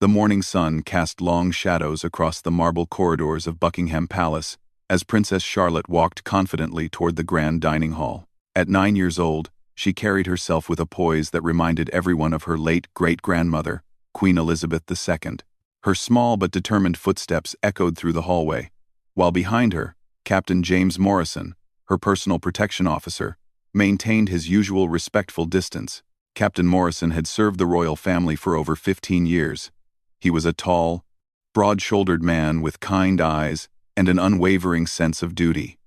The morning sun cast long shadows across the marble corridors of Buckingham Palace as Princess Charlotte walked confidently toward the grand dining hall. At 9 years old, she carried herself with a poise that reminded everyone of her late great-grandmother, Queen Elizabeth II. Her small but determined footsteps echoed through the hallway, while behind her, Captain James Morrison, her personal protection officer, maintained his usual respectful distance. Captain Morrison had served the royal family for over 15 years. He was a tall, broad-shouldered man with kind eyes and an unwavering sense of duty.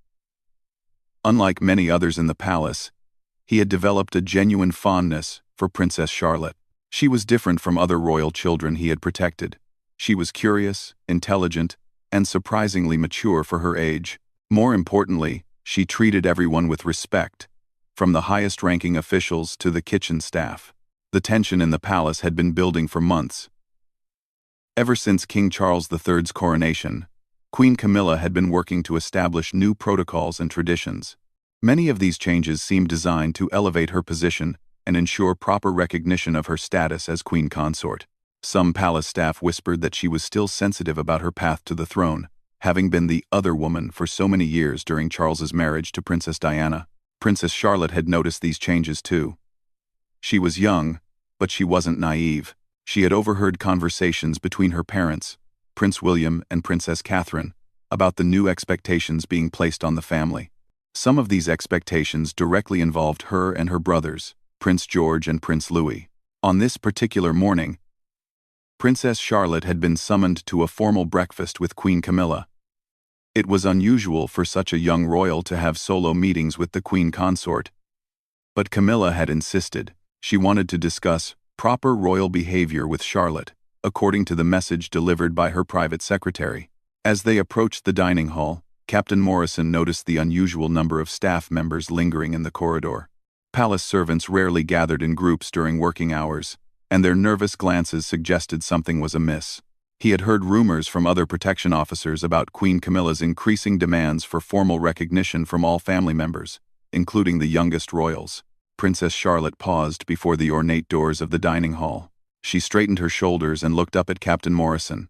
Unlike many others in the palace, he had developed a genuine fondness for Princess Charlotte. She was different from other royal children he had protected. She was curious, intelligent, and surprisingly mature for her age. More importantly, she treated everyone with respect, from the highest-ranking officials to the kitchen staff. The tension in the palace had been building for months. Ever since King Charles III's coronation, Queen Camilla had been working to establish new protocols and traditions. Many of these changes seemed designed to elevate her position and ensure proper recognition of her status as queen consort. Some palace staff whispered that she was still sensitive about her path to the throne, having been the other woman for so many years during Charles's marriage to Princess Diana. Princess Charlotte had noticed these changes too. She was young, but she wasn't naive. She had overheard conversations between her parents, Prince William and Princess Catherine, about the new expectations being placed on the family. Some of these expectations directly involved her and her brothers, Prince George and Prince Louis. On this particular morning, Princess Charlotte had been summoned to a formal breakfast with Queen Camilla. It was unusual for such a young royal to have solo meetings with the queen consort, but Camilla had insisted. She wanted to discuss proper royal behavior with Charlotte, according to the message delivered by her private secretary. As they approached the dining hall, Captain Morrison noticed the unusual number of staff members lingering in the corridor. Palace servants rarely gathered in groups during working hours, and their nervous glances suggested something was amiss. He had heard rumors from other protection officers about Queen Camilla's increasing demands for formal recognition from all family members, including the youngest royals. Princess Charlotte paused before the ornate doors of the dining hall. She straightened her shoulders and looked up at Captain Morrison.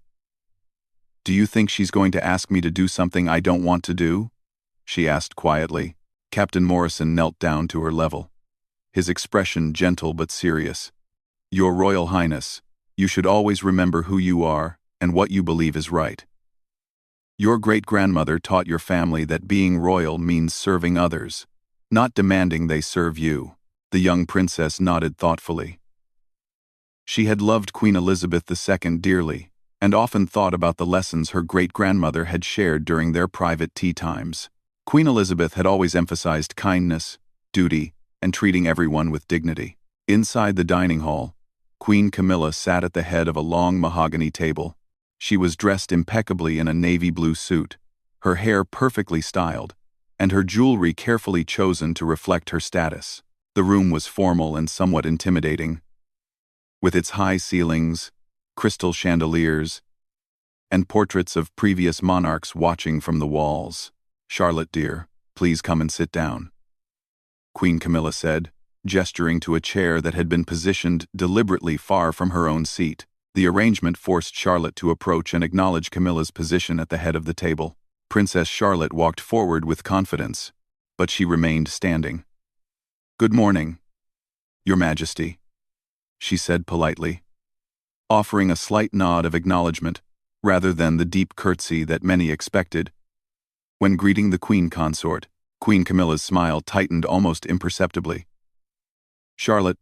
"Do you think she's going to ask me to do something I don't want to do?" she asked quietly. Captain Morrison knelt down to her level, his expression gentle but serious. "Your Royal Highness, you should always remember who you are and what you believe is right. Your great-grandmother taught your family that being royal means serving others, not demanding they serve you." The young princess nodded thoughtfully. She had loved Queen Elizabeth II dearly, and often thought about the lessons her great-grandmother had shared during their private tea times. Queen Elizabeth had always emphasized kindness, duty, and treating everyone with dignity. Inside the dining hall, Queen Camilla sat at the head of a long mahogany table. She was dressed impeccably in a navy blue suit, her hair perfectly styled, and her jewelry carefully chosen to reflect her status. The room was formal and somewhat intimidating, with its high ceilings, crystal chandeliers, and portraits of previous monarchs watching from the walls. "Charlotte, dear, please come and sit down," Queen Camilla said, gesturing to a chair that had been positioned deliberately far from her own seat. The arrangement forced Charlotte to approach and acknowledge Camilla's position at the head of the table. Princess Charlotte walked forward with confidence, but she remained standing. "Good morning, Your Majesty," she said politely, offering a slight nod of acknowledgement rather than the deep curtsy that many expected. When greeting the queen consort, Queen Camilla's smile tightened almost imperceptibly. "Charlotte,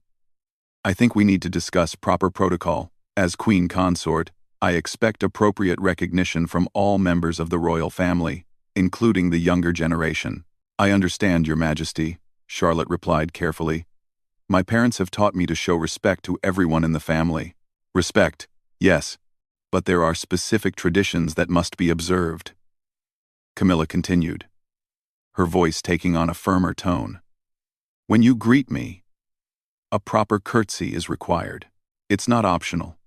I think we need to discuss proper protocol. As queen consort, I expect appropriate recognition from all members of the royal family, including the younger generation." "I understand, Your Majesty," Charlotte replied carefully. "My parents have taught me to show respect to everyone in the family." "Respect, yes, but there are specific traditions that must be observed," Camilla continued, her voice taking on a firmer tone. "When you greet me, a proper curtsy is required. It's not optional.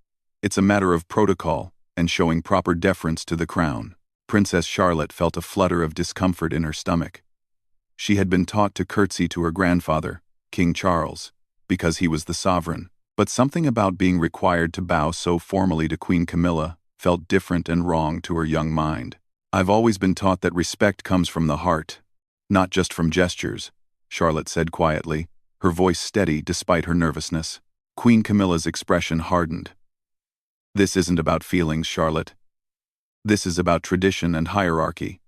It's a matter of protocol and showing proper deference to the crown." Princess Charlotte felt a flutter of discomfort in her stomach. She had been taught to curtsy to her grandfather, King Charles, because he was the sovereign, But something about being required to bow so formally to Queen Camilla felt different and wrong to her young mind. "I've always been taught that respect comes from the heart, not just from gestures," Charlotte said quietly, her voice steady despite her nervousness. Queen Camilla's expression hardened. "This isn't about feelings, Charlotte. This is about tradition and hierarchy.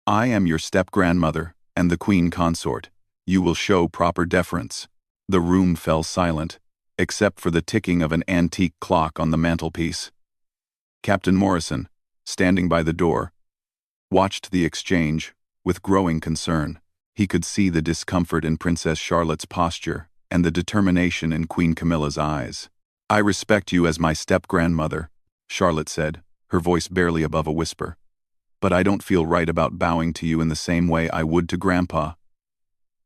I am your step-grandmother and the queen consort. You will show proper deference." The room fell silent, except for the ticking of an antique clock on the mantelpiece. Captain Morrison, standing by the door, watched the exchange with growing concern. He could see the discomfort in Princess Charlotte's posture and the determination in Queen Camilla's eyes. "I respect you as my step-grandmother," Charlotte said, her voice barely above a whisper. "But I don't feel right about bowing to you in the same way I would to Grandpa.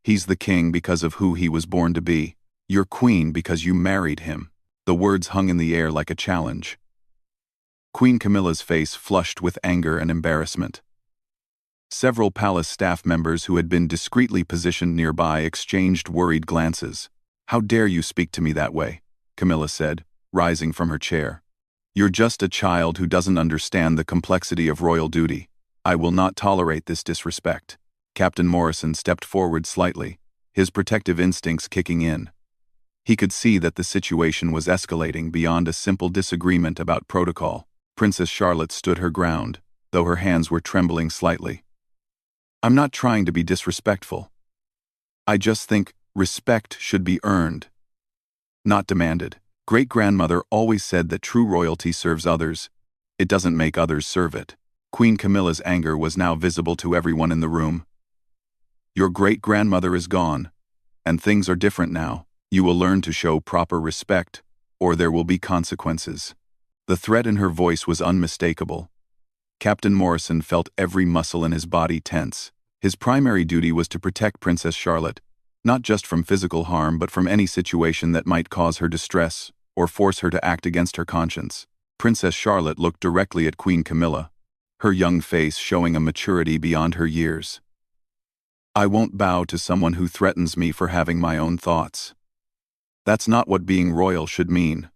He's the king because of who he was born to be. You're queen because you married him." The words hung in the air like a challenge. Queen Camilla's face flushed with anger and embarrassment. Several palace staff members who had been discreetly positioned nearby exchanged worried glances. "How dare you speak to me that way?" Camilla said, rising from her chair. "You're just a child who doesn't understand the complexity of royal duty. I will not tolerate this disrespect." Captain Morrison stepped forward slightly, his protective instincts kicking in. He could see that the situation was escalating beyond a simple disagreement about protocol. Princess Charlotte stood her ground, though her hands were trembling slightly. "I'm not trying to be disrespectful. I just think respect should be earned, not demanded. Great-grandmother always said that true royalty serves others. It doesn't make others serve it." Queen Camilla's anger was now visible to everyone in the room. "Your great-grandmother is gone, and things are different now. You will learn to show proper respect, or there will be consequences." The threat in her voice was unmistakable. Captain Morrison felt every muscle in his body tense. His primary duty was to protect Princess Charlotte, not just from physical harm but from any situation that might cause her distress or force her to act against her conscience. Princess Charlotte looked directly at Queen Camilla, her young face showing a maturity beyond her years. "I won't bow to someone who threatens me for having my own thoughts. That's not what being royal should mean."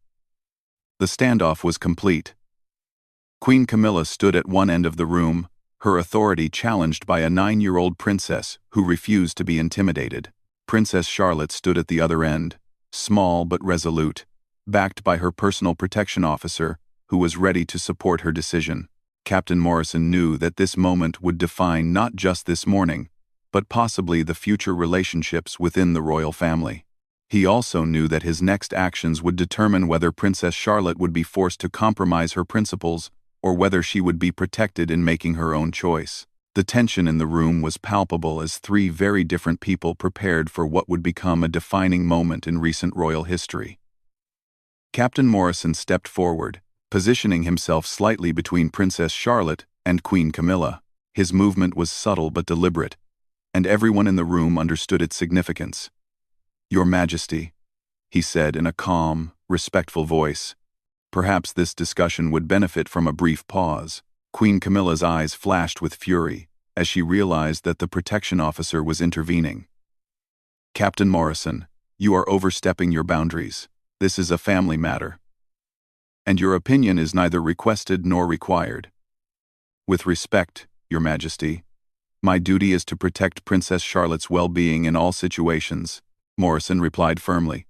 The standoff was complete. Queen Camilla stood at one end of the room, her authority challenged by a 9-year-old princess who refused to be intimidated. Princess Charlotte stood at the other end, small but resolute, backed by her personal protection officer, who was ready to support her decision. Captain Morrison knew that this moment would define not just this morning, but possibly the future relationships within the royal family. He also knew that his next actions would determine whether Princess Charlotte would be forced to compromise her principles or whether she would be protected in making her own choice. The tension in the room was palpable as three very different people prepared for what would become a defining moment in recent royal history. Captain Morrison stepped forward, positioning himself slightly between Princess Charlotte and Queen Camilla. His movement was subtle but deliberate, and everyone in the room understood its significance. "Your Majesty," he said in a calm, respectful voice. Perhaps this discussion would benefit from a brief pause. Queen Camilla's eyes flashed with fury as she realized that the protection officer was intervening. "Captain Morrison, you are overstepping your boundaries. This is a family matter, and your opinion is neither requested nor required." "With respect, Your Majesty, my duty is to protect Princess Charlotte's well-being in all situations," Morrison replied firmly.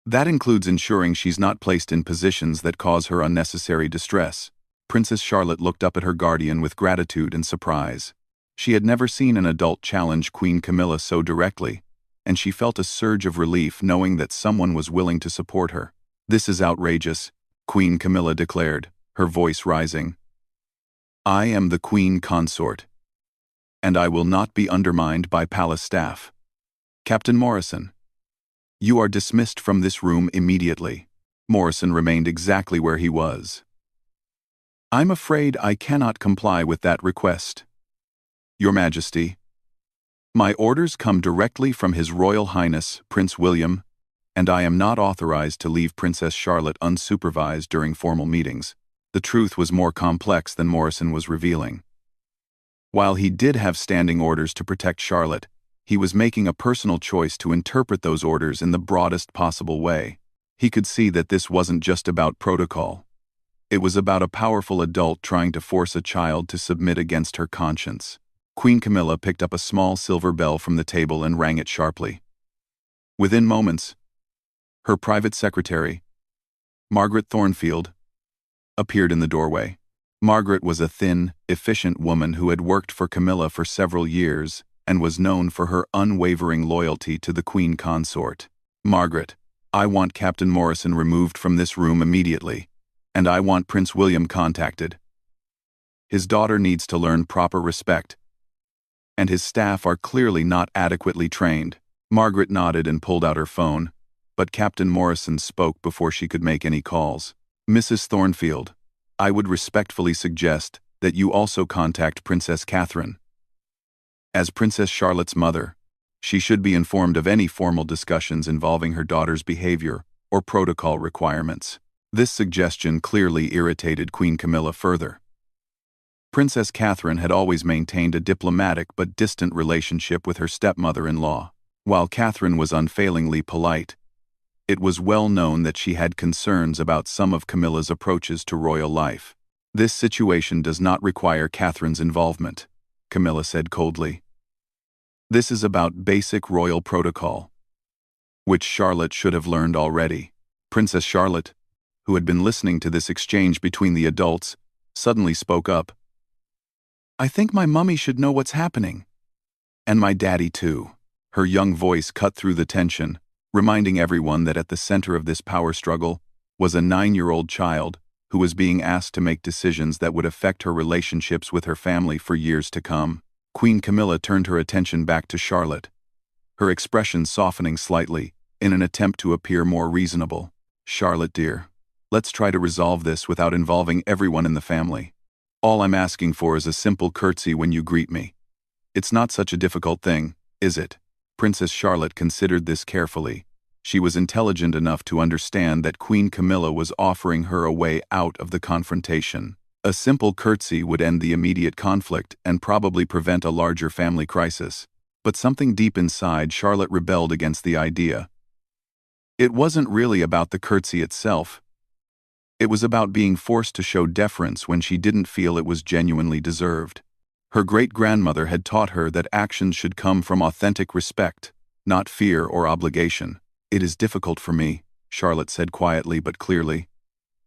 "That includes ensuring she's not placed in positions that cause her unnecessary distress." Princess Charlotte looked up at her guardian with gratitude and surprise. She had never seen an adult challenge Queen Camilla so directly, and she felt a surge of relief knowing that someone was willing to support her. "This is outrageous," Queen Camilla declared, her voice rising. "I am the queen consort, and I will not be undermined by palace staff. Captain Morrison, you are dismissed from this room immediately." Morrison remained exactly where he was. "I'm afraid I cannot comply with that request, Your Majesty. My orders come directly from His Royal Highness, Prince William, and I am not authorized to leave Princess Charlotte unsupervised during formal meetings." The truth was more complex than Morrison was revealing. While he did have standing orders to protect Charlotte, he was making a personal choice to interpret those orders in the broadest possible way. He could see that this wasn't just about protocol. It was about a powerful adult trying to force a child to submit against her conscience. Queen Camilla picked up a small silver bell from the table and rang it sharply. Within moments, her private secretary, Margaret Thornfield, appeared in the doorway. Margaret was a thin, efficient woman who had worked for Camilla for several years and was known for her unwavering loyalty to the Queen Consort. "Margaret, I want Captain Morrison removed from this room immediately, and I want Prince William contacted. His daughter needs to learn proper respect, and his staff are clearly not adequately trained." Margaret nodded and pulled out her phone, but Captain Morrison spoke before she could make any calls. "Mrs. Thornfield, I would respectfully suggest that you also contact Princess Catherine. As Princess Charlotte's mother, she should be informed of any formal discussions involving her daughter's behavior or protocol requirements." This suggestion clearly irritated Queen Camilla further. Princess Catherine had always maintained a diplomatic but distant relationship with her stepmother-in-law. While Catherine was unfailingly polite, it was well known that she had concerns about some of Camilla's approaches to royal life. "This situation does not require Catherine's involvement," Camilla said coldly. "This is about basic royal protocol, which Charlotte should have learned already." Princess Charlotte, who had been listening to this exchange between the adults, suddenly spoke up. "I think my mummy should know what's happening. And my daddy too." Her young voice cut through the tension, reminding everyone that at the center of this power struggle was a 9-year-old child who was being asked to make decisions that would affect her relationships with her family for years to come. Queen Camilla turned her attention back to Charlotte, her expression softening slightly in an attempt to appear more reasonable. "Charlotte, dear, let's try to resolve this without involving everyone in the family. All I'm asking for is a simple curtsy when you greet me. It's not such a difficult thing, is it?" Princess Charlotte considered this carefully. She was intelligent enough to understand that Queen Camilla was offering her a way out of the confrontation. A simple curtsy would end the immediate conflict and probably prevent a larger family crisis. But something deep inside Charlotte rebelled against the idea. It wasn't really about the curtsy itself. It was about being forced to show deference when she didn't feel it was genuinely deserved. Her great-grandmother had taught her that actions should come from authentic respect, not fear or obligation. "It is difficult for me," Charlotte said quietly but clearly,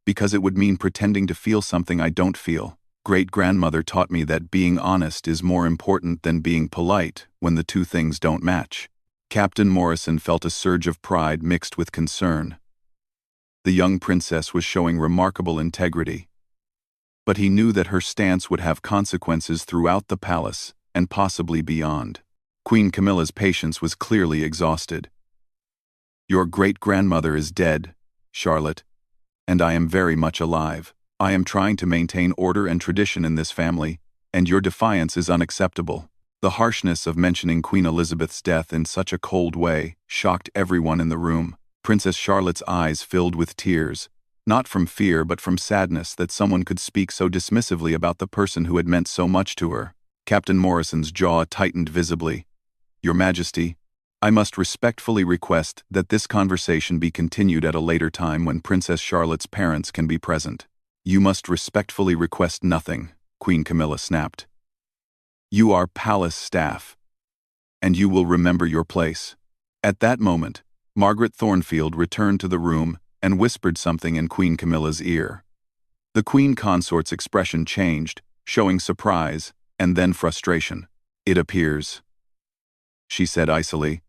"because it would mean pretending to feel something I don't feel. Great-grandmother taught me that being honest is more important than being polite when the two things don't match." Captain Morrison felt a surge of pride mixed with concern. The young princess was showing remarkable integrity, but he knew that her stance would have consequences throughout the palace and possibly beyond. Queen Camilla's patience was clearly exhausted. "Your great-grandmother is dead, Charlotte, and I am very much alive. I am trying to maintain order and tradition in this family, and your defiance is unacceptable." The harshness of mentioning Queen Elizabeth's death in such a cold way shocked everyone in the room. Princess Charlotte's eyes filled with tears, not from fear but from sadness that someone could speak so dismissively about the person who had meant so much to her. Captain Morrison's jaw tightened visibly. "Your Majesty, I must respectfully request that this conversation be continued at a later time when Princess Charlotte's parents can be present." "You must respectfully request nothing," Queen Camilla snapped. "You are palace staff, and you will remember your place." At that moment, Margaret Thornfield returned to the room and whispered something in Queen Camilla's ear. The Queen Consort's expression changed, showing surprise and then frustration. "It appears," she said icily,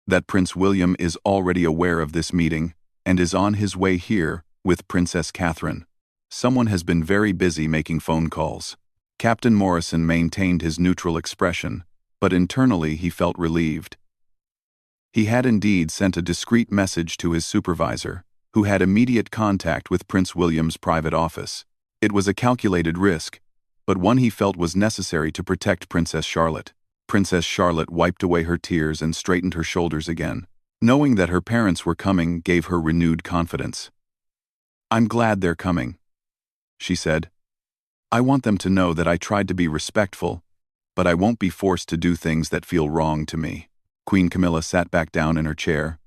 "that Prince William is already aware of this meeting and is on his way here with Princess Catherine. Someone has been very busy making phone calls." Captain Morrison maintained his neutral expression, but internally he felt relieved. He had indeed sent a discreet message to his supervisor, who had immediate contact with Prince William's private office. It was a calculated risk, but one he felt was necessary to protect Princess Charlotte. Princess Charlotte wiped away her tears and straightened her shoulders again. Knowing that her parents were coming gave her renewed confidence. "I'm glad they're coming," she said. "I want them to know that I tried to be respectful, but I won't be forced to do things that feel wrong to me." Queen Camilla sat back down in her chair.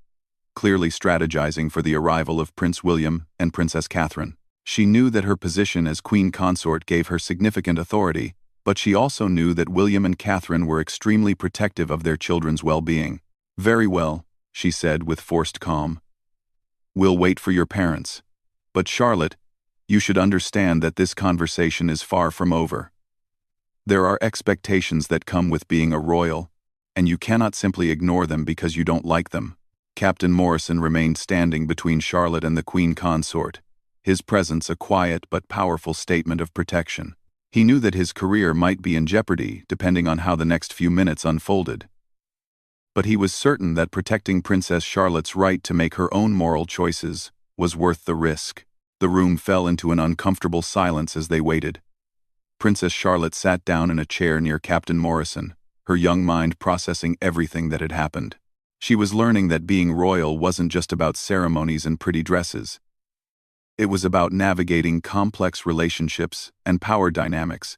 clearly strategizing for the arrival of Prince William and Princess Catherine. She knew that her position as queen consort gave her significant authority, but she also knew that William and Catherine were extremely protective of their children's well-being. "Very well," she said with forced calm. "We'll wait for your parents. But Charlotte, you should understand that this conversation is far from over. There are expectations that come with being a royal, and you cannot simply ignore them because you don't like them." Captain Morrison remained standing between Charlotte and the queen consort, his presence a quiet but powerful statement of protection. He knew that his career might be in jeopardy depending on how the next few minutes unfolded. But he was certain that protecting Princess Charlotte's right to make her own moral choices was worth the risk. The room fell into an uncomfortable silence as they waited. Princess Charlotte sat down in a chair near Captain Morrison, her young mind processing everything that had happened. She was learning that being royal wasn't just about ceremonies and pretty dresses. It was about navigating complex relationships and power dynamics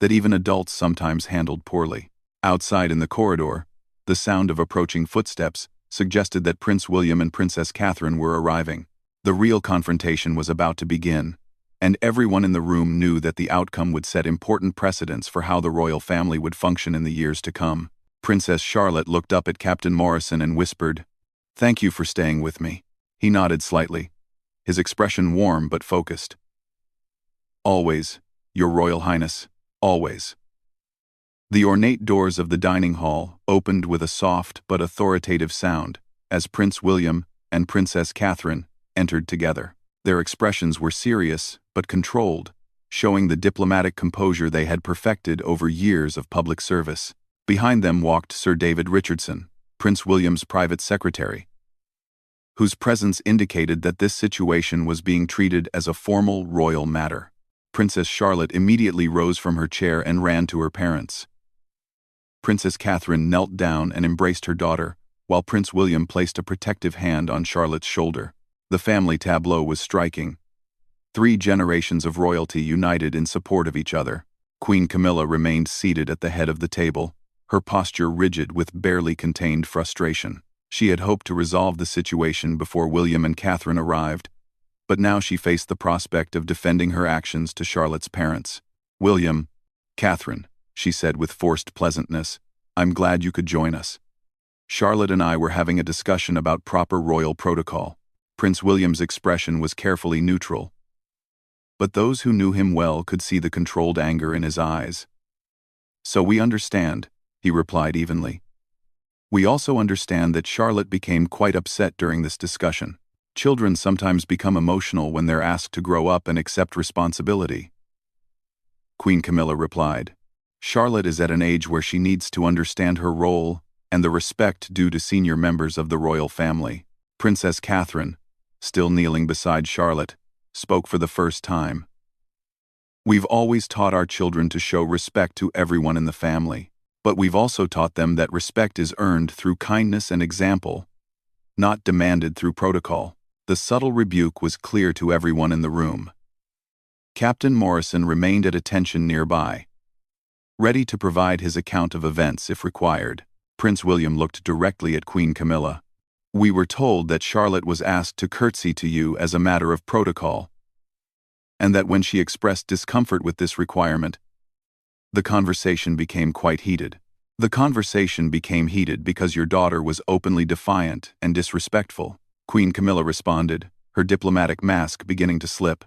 that even adults sometimes handled poorly. Outside in the corridor, the sound of approaching footsteps suggested that Prince William and Princess Catherine were arriving. The real confrontation was about to begin, and everyone in the room knew that the outcome would set important precedents for how the royal family would function in the years to come. Princess Charlotte looked up at Captain Morrison and whispered, "Thank you for staying with me." He nodded slightly, his expression warm but focused. "Always, Your Royal Highness, always." The ornate doors of the dining hall opened with a soft but authoritative sound as Prince William and Princess Catherine entered together. Their expressions were serious but controlled, showing the diplomatic composure they had perfected over years of public service. Behind them walked Sir David Richardson, Prince William's private secretary, whose presence indicated that this situation was being treated as a formal royal matter. Princess Charlotte immediately rose from her chair and ran to her parents. Princess Catherine knelt down and embraced her daughter, while Prince William placed a protective hand on Charlotte's shoulder. The family tableau was striking. 3 generations of royalty united in support of each other. Queen Camilla remained seated at the head of the table, her posture rigid with barely contained frustration. She had hoped to resolve the situation before William and Catherine arrived, but now she faced the prospect of defending her actions to Charlotte's parents. "William, Catherine," she said with forced pleasantness, "I'm glad you could join us. Charlotte and I were having a discussion about proper royal protocol." Prince William's expression was carefully neutral, but those who knew him well could see the controlled anger in his eyes. "So we understand," he replied evenly. "We also understand that Charlotte became quite upset during this discussion. Children sometimes become emotional when they're asked to grow up and accept responsibility." Queen Camilla replied, "Charlotte is at an age where she needs to understand her role and the respect due to senior members of the royal family." Princess Catherine, still kneeling beside Charlotte, spoke for the first time. "We've always taught our children to show respect to everyone in the family, but we've also taught them that respect is earned through kindness and example, not demanded through protocol." The subtle rebuke was clear to everyone in the room. Captain Morrison remained at attention nearby, ready to provide his account of events if required. Prince William looked directly at Queen Camilla. "We were told that Charlotte was asked to curtsy to you as a matter of protocol, and that when she expressed discomfort with this requirement, the conversation became quite heated." "The conversation became heated because your daughter was openly defiant and disrespectful," Queen Camilla responded, her diplomatic mask beginning to slip.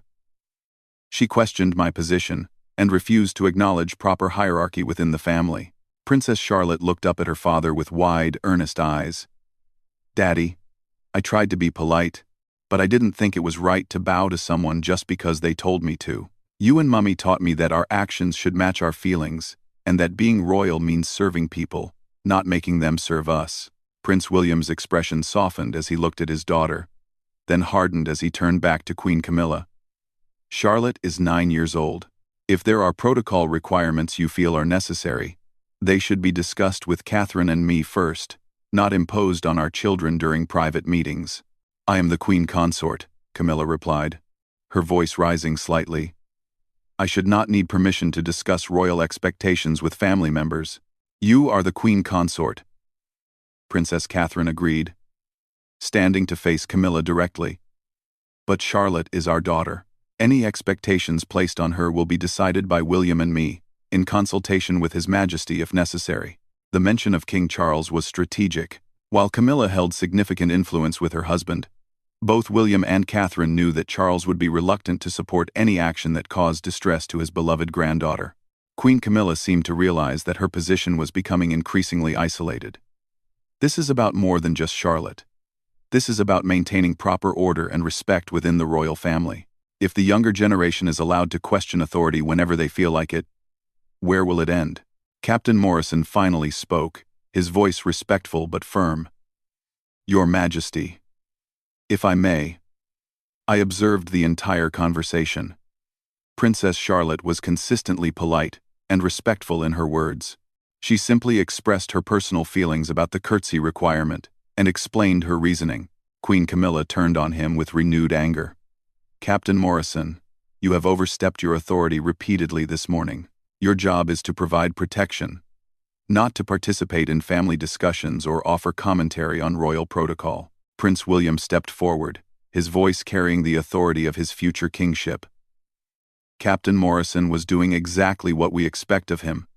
"She questioned my position and refused to acknowledge proper hierarchy within the family." Princess Charlotte looked up at her father with wide, earnest eyes. "Daddy, I tried to be polite, but I didn't think it was right to bow to someone just because they told me to. You and Mummy taught me that our actions should match our feelings, and that being royal means serving people, not making them serve us." Prince William's expression softened as he looked at his daughter, then hardened as he turned back to Queen Camilla. "Charlotte is 9 years old. If there are protocol requirements you feel are necessary, they should be discussed with Catherine and me first, not imposed on our children during private meetings." "I am the queen consort," Camilla replied, her voice rising slightly. "I should not need permission to discuss royal expectations with family members." "You are the queen consort," Princess Catherine agreed, standing to face Camilla directly. "But Charlotte is our daughter. Any expectations placed on her will be decided by William and me, in consultation with His Majesty if necessary." The mention of King Charles was strategic. While Camilla held significant influence with her husband, both William and Catherine knew that Charles would be reluctant to support any action that caused distress to his beloved granddaughter. Queen Camilla seemed to realize that her position was becoming increasingly isolated. This is about more than just Charlotte. This is about maintaining proper order and respect within the royal family. If the younger generation is allowed to question authority whenever they feel like it, where will it end? Captain Morrison finally spoke, his voice respectful but firm. "Your Majesty, if I may." I observed the entire conversation. Princess Charlotte was consistently polite and respectful in her words. She simply expressed her personal feelings about the courtesy requirement and explained her reasoning. Queen Camilla turned on him with renewed anger. "Captain Morrison, you have overstepped your authority repeatedly this morning. Your job is to provide protection, not to participate in family discussions or offer commentary on royal protocol." Prince William stepped forward, his voice carrying the authority of his future kingship. Captain Morrison was doing exactly what we expect of him,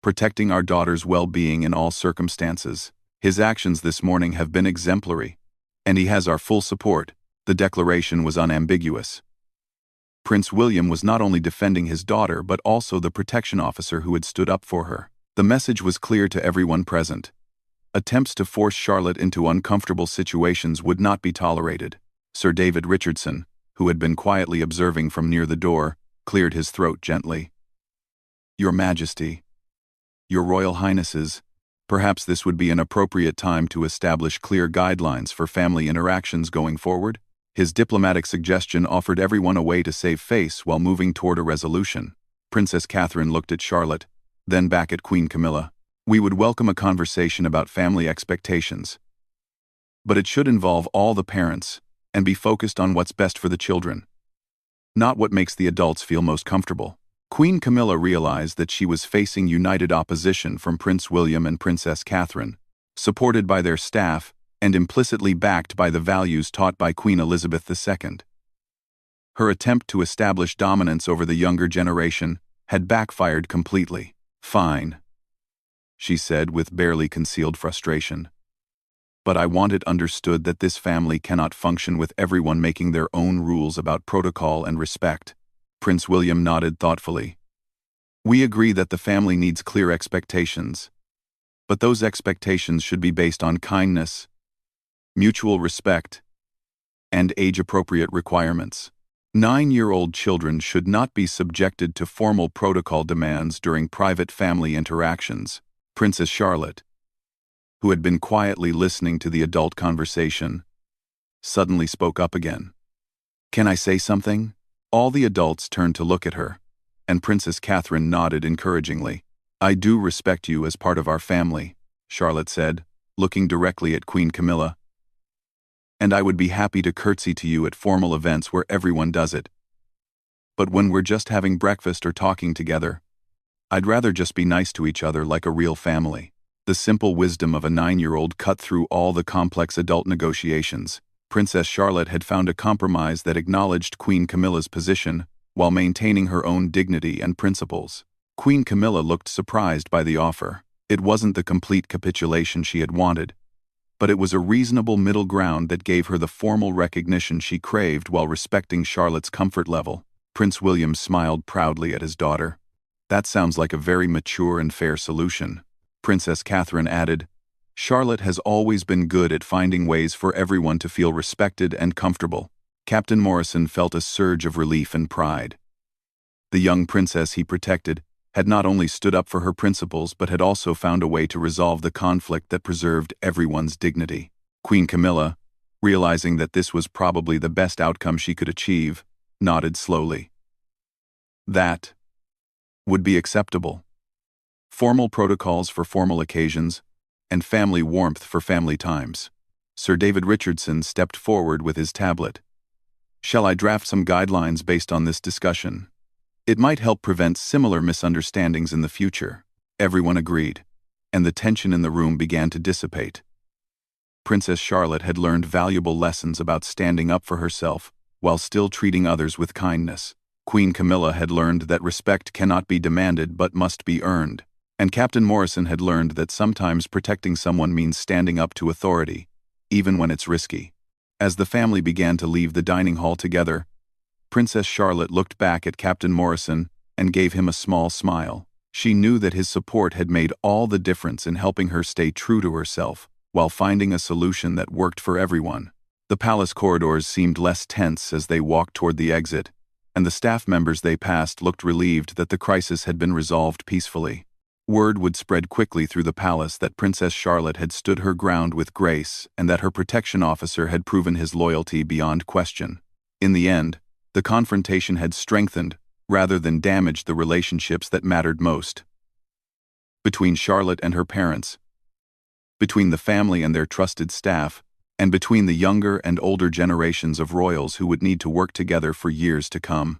protecting our daughter's well-being in all circumstances. His actions this morning have been exemplary, and he has our full support. The declaration was unambiguous. Prince William was not only defending his daughter but also the protection officer who had stood up for her. The message was clear to everyone present. Attempts to force Charlotte into uncomfortable situations would not be tolerated. Sir David Richardson, who had been quietly observing from near the door, cleared his throat gently. "Your Majesty, Your Royal Highnesses, perhaps this would be an appropriate time to establish clear guidelines for family interactions going forward." His diplomatic suggestion offered everyone a way to save face while moving toward a resolution. Princess Catherine looked at Charlotte, then back at Queen Camilla. "We would welcome a conversation about family expectations, but it should involve all the parents and be focused on what's best for the children, not what makes the adults feel most comfortable." Queen Camilla realized that she was facing united opposition from Prince William and Princess Catherine, supported by their staff and implicitly backed by the values taught by Queen Elizabeth II. Her attempt to establish dominance over the younger generation had backfired completely. "Fine," she said with barely concealed frustration. "But I want it understood that this family cannot function with everyone making their own rules about protocol and respect." Prince William nodded thoughtfully. "We agree that the family needs clear expectations, but those expectations should be based on kindness, mutual respect, and age-appropriate requirements. 9-year-old children should not be subjected to formal protocol demands during private family interactions." Princess Charlotte, who had been quietly listening to the adult conversation, suddenly spoke up again. "Can I say something?" All the adults turned to look at her, and Princess Catherine nodded encouragingly. "I do respect you as part of our family," Charlotte said, looking directly at Queen Camilla. "And I would be happy to curtsy to you at formal events where everyone does it. But when we're just having breakfast or talking together, I'd rather just be nice to each other like a real family." The simple wisdom of a 9-year-old cut through all the complex adult negotiations. Princess Charlotte had found a compromise that acknowledged Queen Camilla's position while maintaining her own dignity and principles. Queen Camilla looked surprised by the offer. It wasn't the complete capitulation she had wanted, but it was a reasonable middle ground that gave her the formal recognition she craved while respecting Charlotte's comfort level. Prince William smiled proudly at his daughter. "That sounds like a very mature and fair solution." Princess Catherine added, "Charlotte has always been good at finding ways for everyone to feel respected and comfortable." Captain Morrison felt a surge of relief and pride. The young princess he protected had not only stood up for her principles but had also found a way to resolve the conflict that preserved everyone's dignity. Queen Camilla, realizing that this was probably the best outcome she could achieve, nodded slowly. "That would be acceptable. Formal protocols for formal occasions, and family warmth for family times." Sir David Richardson stepped forward with his tablet. "Shall I draft some guidelines based on this discussion? It might help prevent similar misunderstandings in the future." Everyone agreed, and the tension in the room began to dissipate. Princess Charlotte had learned valuable lessons about standing up for herself while still treating others with kindness. Queen Camilla had learned that respect cannot be demanded but must be earned. And Captain Morrison had learned that sometimes protecting someone means standing up to authority, even when it's risky. As the family began to leave the dining hall together, Princess Charlotte looked back at Captain Morrison and gave him a small smile. She knew that his support had made all the difference in helping her stay true to herself, while finding a solution that worked for everyone. The palace corridors seemed less tense as they walked toward the exit, and the staff members they passed looked relieved that the crisis had been resolved peacefully. Word would spread quickly through the palace that Princess Charlotte had stood her ground with grace and that her protection officer had proven his loyalty beyond question. In the end, the confrontation had strengthened rather than damaged the relationships that mattered most. Between Charlotte and her parents, between the family and their trusted staff, and between the younger and older generations of royals who would need to work together for years to come.